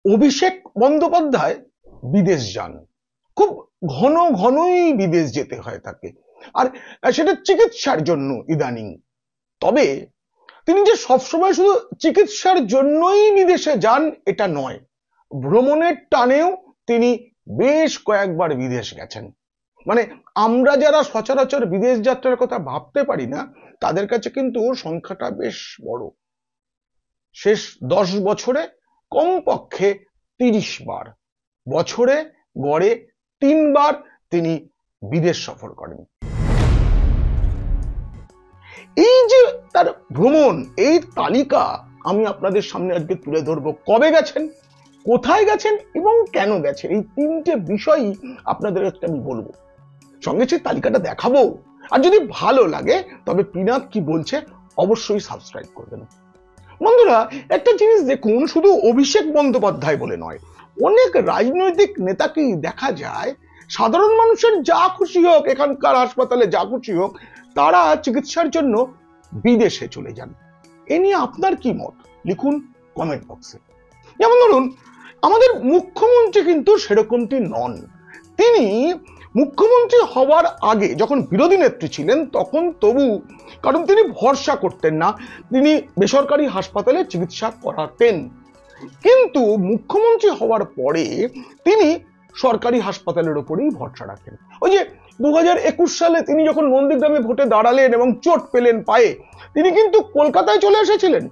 অভিষেক বন্দ্যোপাধ্যায় বিদেশ যান, খুব ঘন ঘনই বিদেশ যেতে হয় তাকে, আর সেটা চিকিৎসার জন্য ইদানিং। তবে তিনি যে সবসময় শুধু চিকিৎসার জন্যই বিদেশে যান এটা নয়, ভ্রমণের টানেও তিনি বেশ কয়েকবার বিদেশ গেছেন। মানে আমরা যারা সচরাচর বিদেশ যাত্রার কথা ভাবতে পারি না, তাদের কাছে কিন্তু সংখ্যাটা বেশ বড়। শেষ 10 বছরে কমপক্ষে 30 বার, বছরে গড়ে 3 বার তিনি বিদেশ সফর করেন। এই যে তার ভ্রমণ, এই তালিকা আমি আপনাদের সামনে আজকে তুলে ধরবো। কবে গেছেন, কোথায় গেছেন এবং কেন গেছেন, এই 3টে বিষয়ই আপনাদের আমি বলবো, সঙ্গে সেই তালিকাটা দেখাবো। আর যদি ভালো লাগে তবে পিনাক কি বলছে অবশ্যই সাবস্ক্রাইব করবেন। বন্ধুরা, একটা জিনিস দেখুন, শুধু অভিষেক বন্দ্যোপাধ্যায় বলে নয়, অনেক রাজনৈতিক নেতাকেই দেখা যায় সাধারণ মানুষের যা খুশি হোক, এখানকার হাসপাতালে যা খুশি হোক, তারা চিকিৎসার জন্য বিদেশে চলে যান। এ নিয়ে আপনার কি মত লিখুন কমেন্ট বক্সে। যেমন ধরুন, আমাদের মুখ্যমন্ত্রী কিন্তু সেরকমটি নন। তিনি মুখ্যমন্ত্রী হওয়ার আগে যখন বিরোধী নেত্রী ছিলেন তখন তবু, কারণ তিনি ভরসা করতেন না, তিনি বেসরকারি হাসপাতালে চিকিৎসা করাতেন। কিন্তু মুখ্যমন্ত্রী হওয়ার পরে তিনি সরকারি হাসপাতালের উপরেই ভরসা রাখেন। ওই যে 2021 সালে তিনি যখন নন্দীগ্রামে ভোটে দাঁড়ালেন এবং চোট পেলেন পায়ে, তিনি কিন্তু কলকাতায় চলে এসেছিলেন,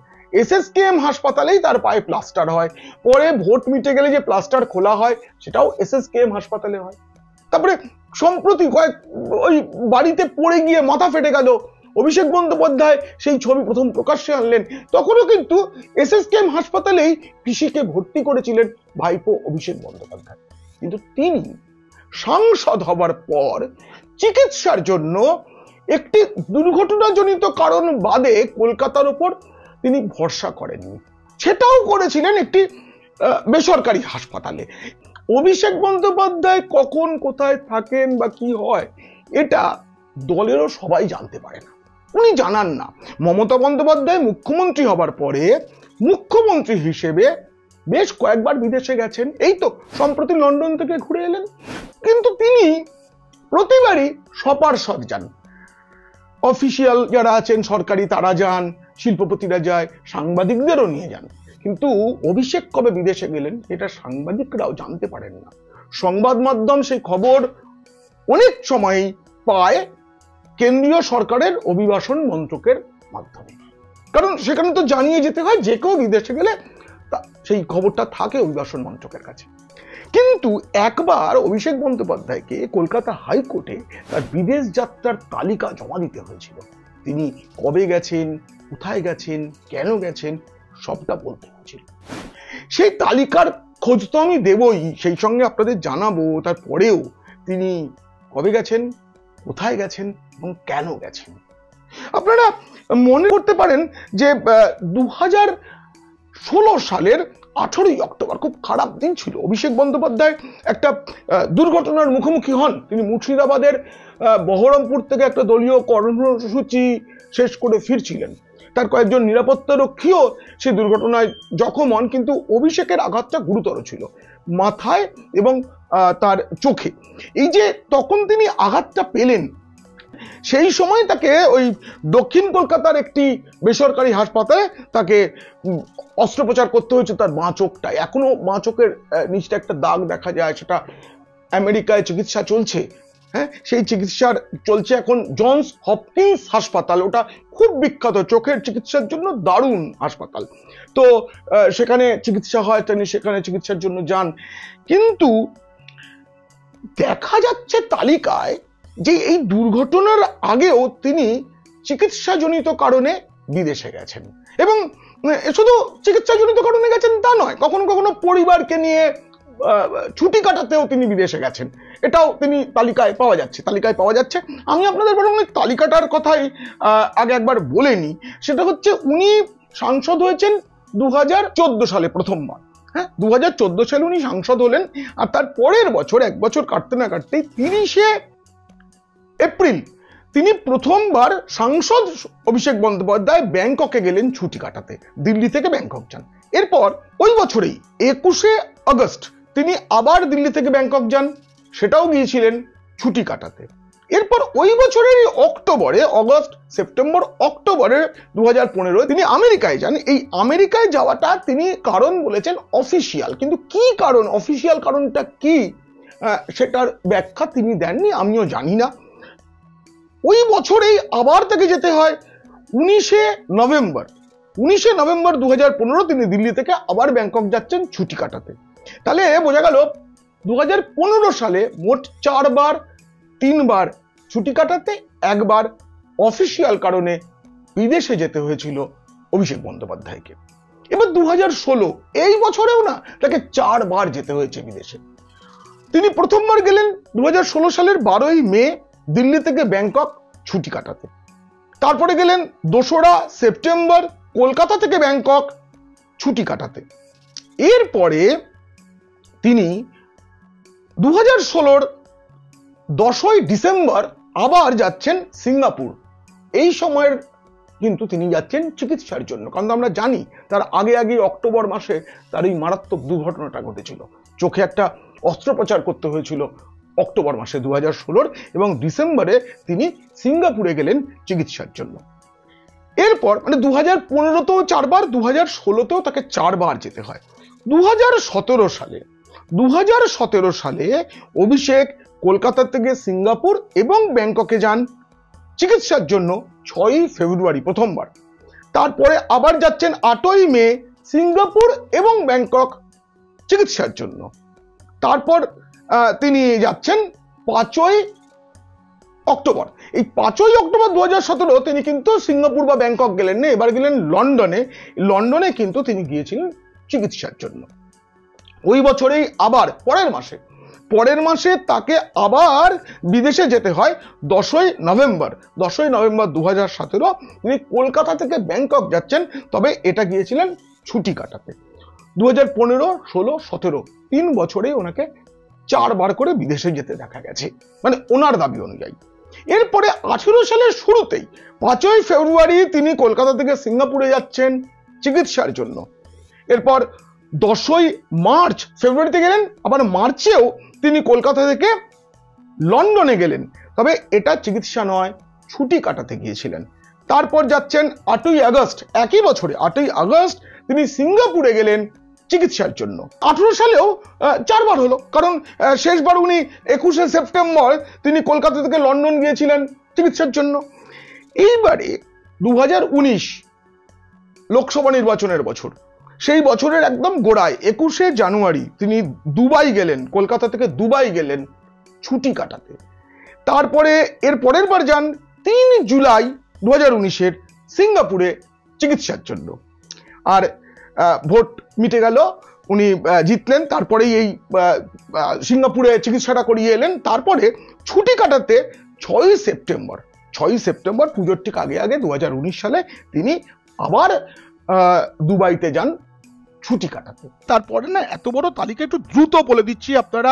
SSKM হাসপাতালেই তার পায়ে প্লাস্টার হয়। পরে ভোট মিটে গেলে যে প্লাস্টার খোলা হয় সেটাও SSKM হাসপাতালে হয়। তারপরে সম্প্রতি ওই বাড়িতে পড়ে গিয়ে মাথা ফেটে গেল, অভিষেক বন্দ্যোপাধ্যায় সেই ছবি প্রথম প্রকাশ্যে আনলেন, তখনও কিন্তু SSKM হাসপাতালেই পিসিকে ভর্তি করেছিলেন ভাইপো অভিষেক বন্দ্যোপাধ্যায়। কিন্তু তিনি সাংসদ হবার পর চিকিৎসার জন্য একটি দুর্ঘটনাজনিত কারণ বাদে কলকাতার উপর তিনি ভরসা করেননি, সেটাও করেছিলেন একটি বেসরকারি হাসপাতালে। অভিষেক বন্দ্যোপাধ্যায় কখন কোথায় থাকেন বা কি হয় এটা দলেরও সবাই জানতে পারে না, উনি জানান না। মমতা বন্দ্যোপাধ্যায় মুখ্যমন্ত্রী হবার পরে মুখ্যমন্ত্রী হিসেবে বেশ কয়েকবার বিদেশে গেছেন, এই তো সম্প্রতি লন্ডন থেকে ঘুরে এলেন। কিন্তু তিনি প্রতিবারই সপার্ষদ যান, অফিসিয়াল যারা আছেন সরকারি তারা যান, শিল্পপতিরা যায়, সাংবাদিকদেরও নিয়ে যান। কিন্তু অভিষেক কবে বিদেশে গেলেন এটা সাংবাদিকরাও জানতে পারেন না। সংবাদ মাধ্যম সেই খবর অনেক সময় পায় কেন্দ্রীয় সরকারের অভিবাসন মন্ত্রকের মাধ্যমে, কারণ সেখানে তো জানিয়ে যেতে হয় যে কেউ বিদেশে গেলে সেই খবরটা থাকে অভিবাসন মন্ত্রকের কাছে। কিন্তু একবার অভিষেক বন্দ্যোপাধ্যায়কে কলকাতা হাইকোর্টে তার বিদেশ যাত্রার তালিকা জমা দিতে হয়েছিল। তিনি কবে গেছেন, কোথায় গেছেন, কেন গেছেন সবটা বলতে হয়েছিল। সেই তালিকার খোঁজ তো আমি দেবই, সেই সঙ্গে আপনাদের জানাবো তারপরেও তিনি কবে গেছেন, কোথায় গেছেন এবং কেন গেছেন। আপনারা মনে করতে পারেন যে 2016 সালের 18ই অক্টোবর খুব খারাপ দিন ছিল। অভিষেক বন্দ্যোপাধ্যায় একটা দুর্ঘটনার মুখোমুখি হন। তিনি মুর্শিদাবাদের বহরমপুর থেকে একটা দলীয় কর্মসূচি শেষ করে ফিরছিলেন, তার কয়েকজন নিরাপত্তা রক্ষীও সেই দুর্ঘটনায় জখম হন, কিন্তু অভিষেকের আঘাতটা গুরুতর ছিল মাথায় এবং তার চোখে। এই যে তখন তিনি আঘাতটা পেলেন, সেই সময় তাকে ওই দক্ষিণ কলকাতার একটি বেসরকারি হাসপাতালে তাকে অস্ত্রোপচার করতে হয়েছে তার বাঁ চোখটায়। এখনো বাঁ চোখের নিচটা একটা দাগ দেখা যায়, সেটা আমেরিকায় চিকিৎসা চলছে। হ্যাঁ, সেই চিকিৎসার চলছে এখন জনস হপকিন্স হাসপাতাল, ওটা খুব বিখ্যাত চোখের চিকিৎসার জন্য, দারুণ হাসপাতাল। তো সেখানে চিকিৎসা হয়, তিনি সেখানে চিকিৎসার জন্য যান। কিন্তু দেখা যাচ্ছে তালিকায় যে এই দুর্ঘটনার আগেও তিনি চিকিৎসাজনিত কারণে বিদেশে গেছেন, এবং শুধু চিকিৎসাজনিত কারণে গেছেন তা নয়, কখনো কখনো পরিবারকে নিয়ে ছুটি কাটাতেও তিনি বিদেশে গেছেন, এটাও তিনি তালিকায় পাওয়া যাচ্ছে। আমি আপনাদের বরং তালিকাটার কথাই আগে একবার বলে নিই। সেটা হচ্ছে উনি সাংসদ হয়েছেন 2014 সালে প্রথমবার। হ্যাঁ, 2014 সালে উনি সাংসদ হলেন, আর তার পরের বছর, এক বছর কাটতে না কাটতেই 30শে এপ্রিল তিনি প্রথমবার সাংসদ অভিষেক বন্দ্যোপাধ্যায় ব্যাংককে গেলেন ছুটি কাটাতে, দিল্লি থেকে ব্যাংকক যান। এরপর ওই বছরেই 21শে আগস্ট তিনি আবার দিল্লি থেকে ব্যাংকক যান, সেটাও গিয়েছিলেন ছুটি কাটাতে। এরপর ওই বছরের অক্টোবরে, অগস্ট সেপ্টেম্বর অক্টোবরে 2015 তিনি আমেরিকায় যান। এই আমেরিকায় যাওয়াটা তিনি কারণ বলেছেন অফিসিয়াল, কিন্তু কি কারণ, অফিসিয়াল কারণটা কি সেটার ব্যাখ্যা তিনি দেননি, আমিও জানি না। ওই বছরেই আবার তাকে যেতে হয় 19শে নভেম্বর 2015 তিনি দিল্লি থেকে আবার ব্যাংকক যাচ্ছেন ছুটি কাটাতে। তাহলে বোঝা গেল 2015 সালে মোট 4 বার, 3 বার ছুটি কাটাতে, 1 বার অফিসিয়াল কারণে বিদেশে যেতে হয়েছিল অভিষেক বন্দ্যোপাধ্যায়কে। এবার 2016 এই বছরেও না তাকে 4 বার যেতে হয়েছে বিদেশে। তিনি প্রথমবার গেলেন 2016 সালের 12ই মে দিল্লি থেকে ব্যাংকক ছুটি কাটাতে। তারপরে গেলেন 2রা সেপ্টেম্বর কলকাতা থেকে ব্যাংকক ছুটি কাটাতে। এরপরে তিনি 2016 10ই ডিসেম্বর আবার যাচ্ছেন সিঙ্গাপুর। এই সময়ের কিন্তু তিনি যাচ্ছেন চিকিৎসার জন্য, কারণ আমরা জানি তার আগে অক্টোবর মাসে তার এই মারাত্মক দুর্ঘটনাটা ঘটেছিল, চোখে একটা অস্ত্রোপচার করতে হয়েছিল অক্টোবর মাসে 2016, এবং ডিসেম্বরে তিনি সিঙ্গাপুরে গেলেন চিকিৎসার জন্য। এরপর মানে 2015তেও 4 বার, 2016তেও তাকে 4 বার যেতে হয়। 2017 সালে অভিষেক কলকাতা থেকে সিঙ্গাপুর এবং ব্যাংককে যান চিকিৎসার জন্য 6ই ফেব্রুয়ারি প্রথমবার। তারপরে আবার যাচ্ছেন 8ই মে সিঙ্গাপুর এবং ব্যাংকক চিকিৎসার জন্য। তারপর তিনি যাচ্ছেন 5ই অক্টোবর। এই 5ই অক্টোবর 2017 তিনি কিন্তু সিঙ্গাপুর বা ব্যাংকক গেলেন না, এবার গেলেন লন্ডনে কিন্তু তিনি গিয়েছিলেন চিকিৎসার জন্য। ওই বছরেই আবার পরের মাসে তাকে আবার বিদেশে যেতে হয় 10ই নভেম্বর 2017 তিনি কলকাতা থেকে ব্যাংকক যাচ্ছেন, তবে এটা গিয়েছিলেন ছুটি কাটাতে। 2015, 16, 17 3 বছরে ওনাকে 4 বার করে বিদেশে যেতে দেখা গেছে, মানে ওনার দাবি অনুযায়ী। এরপরে 18 সালের শুরুতেই 5ই ফেব্রুয়ারি তিনি কলকাতা থেকে সিঙ্গাপুরে যাচ্ছেন চিকিৎসার জন্য। এরপর 10ই মার্চ, ফেব্রুয়ারিতে গেলেন, আবার মার্চেও তিনি কলকাতা থেকে লন্ডনে গেলেন, তবে এটা চিকিৎসা নয়, ছুটি কাটাতে গিয়েছিলেন। তারপর যাচ্ছেন 8ই আগস্ট, একই বছরে 8ই আগস্ট তিনি সিঙ্গাপুরে গেলেন চিকিৎসার জন্য। 18 সালেও 4 বার হলো, কারণ শেষবার উনি 21শে সেপ্টেম্বর তিনি কলকাতা থেকে লন্ডন গিয়েছিলেন চিকিৎসার জন্য। এইবারে 2019 লোকসভা নির্বাচনের বছর, সেই বছরের একদম গোড়ায় 21শে জানুয়ারি তিনি দুবাই গেলেন, কলকাতা থেকে দুবাই গেলেন ছুটি কাটাতে। তারপরে এর পরের বার যান 3 জুলাই 2019 সিঙ্গাপুরে চিকিৎসার জন্য। আর ভোট মিটে গেল, উনি জিতলেন, তারপরেই এই সিঙ্গাপুরে চিকিৎসাটা করিয়ে এলেন। তারপরে ছুটি কাটাতে 6ই সেপ্টেম্বর পুজোর ঠিক আগে 2019 সালে তিনি আবার দুবাইতে যান ছুটি কাটাতে। তারপরে না এত বড় তালিকা একটু দ্রুত বলে দিচ্ছি, আপনারা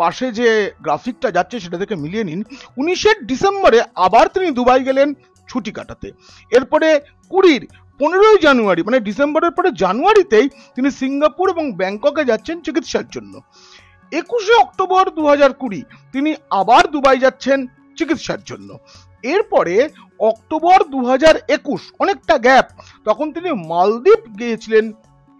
পাশে যে গ্রাফিকটা যাচ্ছে সেটা থেকে মিলিয়ে নিন। 19শে ডিসেম্বরে আবার তিনি দুবাই গেলেন ছুটি কাটাতে। এরপরে 15ই জানুয়ারি, মানে ডিসেম্বরের পরে জানুয়ারিতেই তিনি সিঙ্গাপুর এবং ব্যাংককে যাচ্ছেন চিকিৎসার জন্য। 21শে অক্টোবর 2020 তিনি আবার দুবাই যাচ্ছেন চিকিৎসার জন্য। এরপরে অক্টোবর 2021, অনেকটা গ্যাপ, তখন তিনি মালদ্বীপ গিয়েছিলেন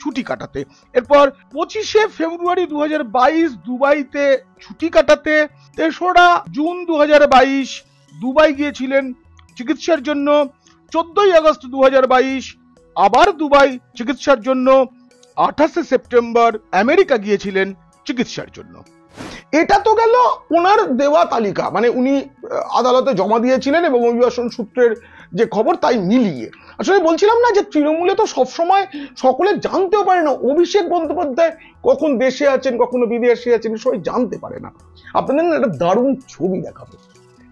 ছুটি কাটাতে। এরপর 25শে ফেব্রুয়ারি 2022 দুবাইতে ছুটি কাটাতে। 3রা জুন 2022 দুবাই গিয়েছিলেন চিকিৎসার জন্য। 14ই আগস্ট 2022 আবার দুবাই চিকিৎসার জন্য। 28শে সেপ্টেম্বর আমেরিকা গিয়েছিলেন চিকিৎসার জন্য। এটা তো গেল ওনার দেওয়া তালিকা, মানে উনি আদালতে জমা দিয়েছিলেন এবং অভিবাসন সূত্রের যে খবর তাই মিলিয়ে। আসলে বলছিলাম না যে তৃণমূলে তো সবসময় সকলে জানতেও পারে না অভিষেক বন্দ্যোপাধ্যায় কখন দেশে আছেন, কখনো বিদেশে আছেন, সবাই জানতে পারে না। আপনাদের একটা দারুণ ছবি দেখাবো,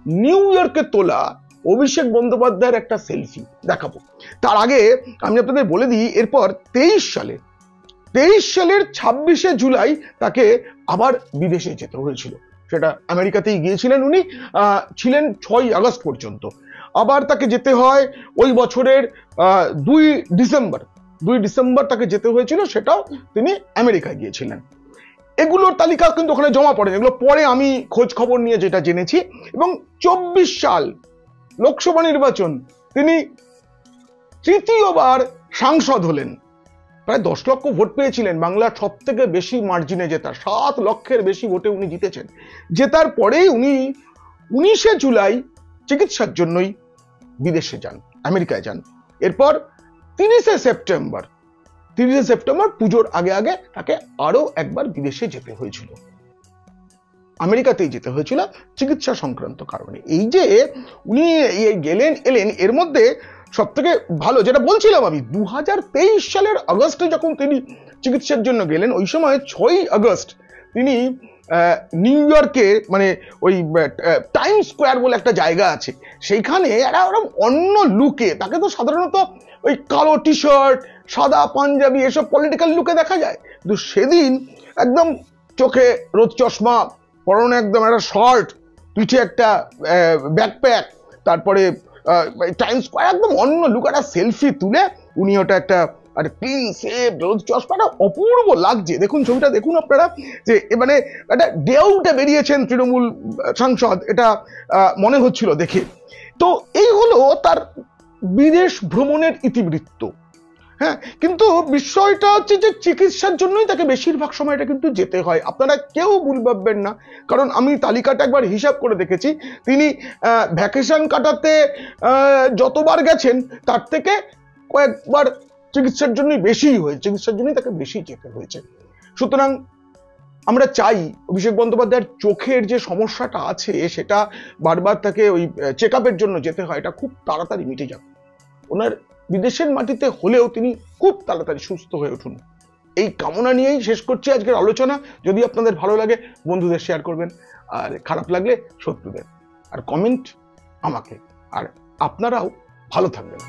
নিউ ইয়র্কে তোলা অভিষেক বন্দ্যোপাধ্যায়ের একটা সেলফি দেখাবো। তার আগে আমি আপনাদের বলে দিই, এরপর 23 সালের 26শে জুলাই তাকে আবার বিদেশে যেতে হয়েছিল, সেটা আমেরিকাতেই গিয়েছিলেন উনি, ছিলেন 6ই আগস্ট পর্যন্ত। আবার তাকে যেতে হয় ওই বছরের 2 ডিসেম্বর 2 ডিসেম্বর তাকে যেতে হয়েছিল, সেটাও তিনি আমেরিকায় গিয়েছিলেন। এগুলোর তালিকা কিন্তু ওখানে জমা পড়েনি, এগুলো পরে আমি খোঁজ খবর নিয়ে যেটা জেনেছি। এবং 24 সাল লোকসভা নির্বাচন তিনি তৃতীয়বার সাংসদ হলেন, প্রায় 10 লক্ষ ভোট পেয়েছিলেন, বাংলার সব থেকে বেশি মার্জিনে জেতা, 7 লক্ষের বেশি ভোটে উনি জিতেছেন। জেতার পরেই উনি 19শে জুলাই চিকিৎসার জন্যই বিদেশে যান, আমেরিকায় যান। এরপর 30শে সেপ্টেম্বর পুজোর আগে আগে তাকে আরো একবার বিদেশে যেতে হয়েছিল, আমেরিকাতেই যেতে হয়েছিল চিকিৎসা সংক্রান্ত কারণে। এই যে উনি গেলেন এলেন, এর মধ্যে সব থেকে ভালো যেটা বলছিলাম আমি, 2023 সালের আগস্টে যখন তিনি চিকিৎসার জন্য গেলেন, ওই সময় 6ই আগস্ট তিনি নিউ ইয়র্কে, মানে ওই টাইম স্কোয়ার বলে একটা জায়গা আছে, সেইখানে একটা অন্য লুকে, তাকে তো সাধারণত ওই কালো টি শার্ট, সাদা পাঞ্জাবি, এসব পলিটিক্যাল লুকে দেখা যায়, কিন্তু সেদিন একদম চোখে রোদ চশমা, পরনে একদম একটা শার্ট, পিঠে একটা ব্যাকপ্যাক, তারপরে টাইম স্কোয়ার একদম অন্য লুক, একটা সেলফি তুলে উনি ওটা একটা ক্লিন সেভ, রোদ চশমাটা অপূর্ব লাগছে। দেখুন ছবিটা, দেখুন আপনারা, যে মানে একটা ডেউটে বেরিয়েছেন তৃণমূল সাংসদ, এটা মনে হচ্ছিল দেখে। তো এই হলো তার বিদেশ ভ্রমণের ইতিবৃত্ত। হ্যাঁ, কিন্তু বিষয়টা হচ্ছে যে চিকিৎসার জন্যই তাকে বেশিরভাগ সময়টা কিন্তু যেতে হয়। আপনারা কেউ ভুল ভাববেন না, কারণ আমি তালিকাটা একবার হিসাব করে দেখেছি, তিনি ভ্যাকেশন কাটাতে যতবার গেছেন তার থেকে কয়েকবার চিকিৎসার জন্যই বেশিই হয়েছে, চিকিৎসার জন্যই তাকে বেশি যেতে হয়েছে। সুতরাং আমরা চাই অভিষেক বন্দ্যোপাধ্যায়ের চোখের যে সমস্যাটা আছে, সেটা বারবার তাকে ওই চেক আপের জন্য যেতে হয়, এটা খুব তাড়াতাড়ি মিটে যাবে। ওনার বিদেশের মাটিতে হলেও তিনি খুব তাড়াতাড়ি সুস্থ হয়ে উঠুন, এই কামনা নিয়েই শেষ করছি আজকের আলোচনা। যদি আপনাদের ভালো লাগে বন্ধুদের শেয়ার করবেন, আর খারাপ লাগলে শত্রুদের, আর কমেন্ট আমাকে। আর আপনারাও ভালো থাকবেন।